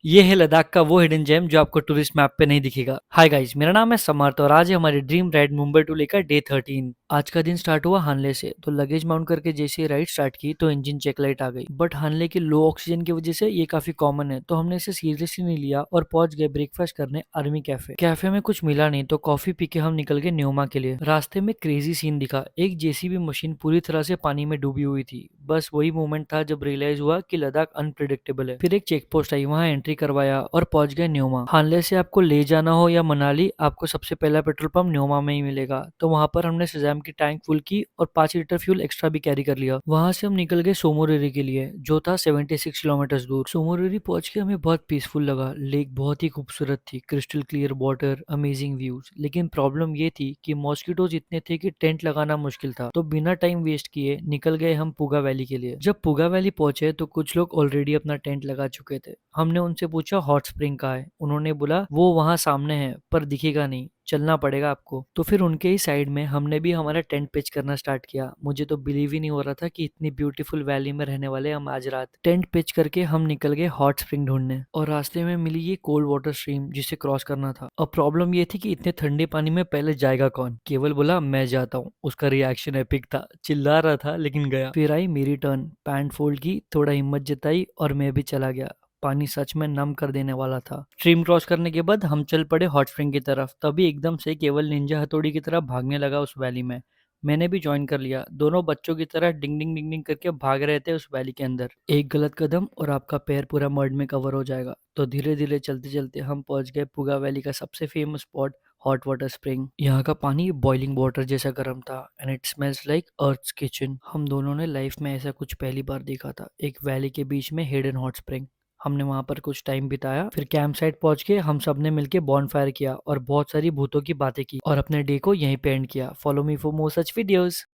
ये है लद्दाख का वो हिडन जेम जो आपको टूरिस्ट मैप पे नहीं दिखेगा। हाय गाइस, मेरा नाम है समर्थ और आज है हमारी ड्रीम राइड मुंबई टू लेकर डे 13। आज का दिन स्टार्ट हुआ हानले से। तो लगेज माउंट करके जैसे ही राइड स्टार्ट की तो इंजन चेक लाइट आ गई, बट हानले की लो ऑक्सीजन की वजह से ये काफी कॉमन है, तो हमने इसे सीरियसली नहीं लिया और पहुंच गए ब्रेकफास्ट करने आर्मी कैफे। कैफे में कुछ मिला नहीं तो कॉफी पी के हम निकल गए न्योमा के लिए। रास्ते में क्रेजी सीन दिखा। एक जेसीबी मशीन पूरी तरह से पानी में डूबी हुई थी। बस वही मोमेंट था जब रियलाइज हुआ कि लद्दाख अनप्रिडिक्टेबल है। फिर एक चेक पोस्ट आई, वहां एंट्री करवाया और पहुंच गए न्योमा। हानले से आपको ले जाना हो या मनाली, आपको सबसे पहला पेट्रोल पंप न्योमा में ही मिलेगा। तो वहां पर हमने सजैम की टैंक फुल की और 5 लीटर फ्यूल एक्स्ट्रा भी कैरी कर लिया। वहां से हम निकल गए सोमोरिरी के लिए, जो था 76 किलोमीटर दूर। सोमोरिरी पहुंच के हमें बहुत पीसफुल लगा। लेक बहुत ही खूबसूरत थी, crystal clear water, amazing views. लेकिन प्रॉब्लम ये थी कि मॉस्किटोज इतने थे कि टेंट लगाना मुश्किल था। तो बिना टाइम वेस्ट किए निकल गए हम पुगा वैली के लिए। जब पुगा वैली पहुंचे तो कुछ लोग ऑलरेडी अपना टेंट लगा चुके थे। हमने उनसे पूछा हॉट स्प्रिंग कहाँ है। उन्होंने बोला वो वहां सामने है, पर दिखेगा नहीं, चलना पड़ेगा आपको। तो फिर उनके ही साइड में हमने भी हमारा टेंट पिच करना स्टार्ट किया। मुझे तो बिलीव ही नहीं हो रहा था कि इतनी ब्यूटीफुल वैली में रहने वाले हम आज रात। टेंट पिच करके हम निकल गए हॉट स्प्रिंग ढूंढने और रास्ते में मिली ये कोल्ड वाटर स्ट्रीम जिसे क्रॉस करना था। अब प्रॉब्लम ये थी कि इतने ठंडे पानी में पहले जाएगा कौन। केवल बोला मैं जाता हूँ। उसका रिएक्शन एपिक था, चिल्ला रहा था लेकिन गया। फिर आई मेरी टर्न। पैंट फोल्ड की, थोड़ा हिम्मत जताई और मैं भी चला गया। पानी सच में नम कर देने वाला था। स्ट्रीम क्रॉस करने के बाद हम चल पड़े हॉट स्प्रिंग की तरफ। तभी एकदम से केवल निंजा हथौड़ी की तरह भागने लगा उस वैली में। मैंने भी ज्वाइन कर लिया। दोनों बच्चों की तरह डिंग डिंग डिंग डिंग करके भाग रहे थे उस वैली के अंदर। एक गलत कदम और आपका पैर पूरा मड में कवर हो जाएगा। तो धीरे धीरे चलते चलते हम पहुंच गए पुगा वैली का सबसे famous spot, hot water spring. यहाँ का पानी बॉइलिंग वाटर जैसा गर्म था and it smells like earth's kitchen. हम दोनों ने लाइफ में ऐसा कुछ पहली बार देखा था, एक वैली के बीच में हिडन हॉट स्प्रिंग। हमने वहां पर कुछ टाइम बिताया। फिर कैंप साइट पहुंच के हम सब ने मिलकर बॉनफायर किया और बहुत सारी भूतों की बातें की और अपने डे को यहीं पे एंड किया। Follow me for more such videos.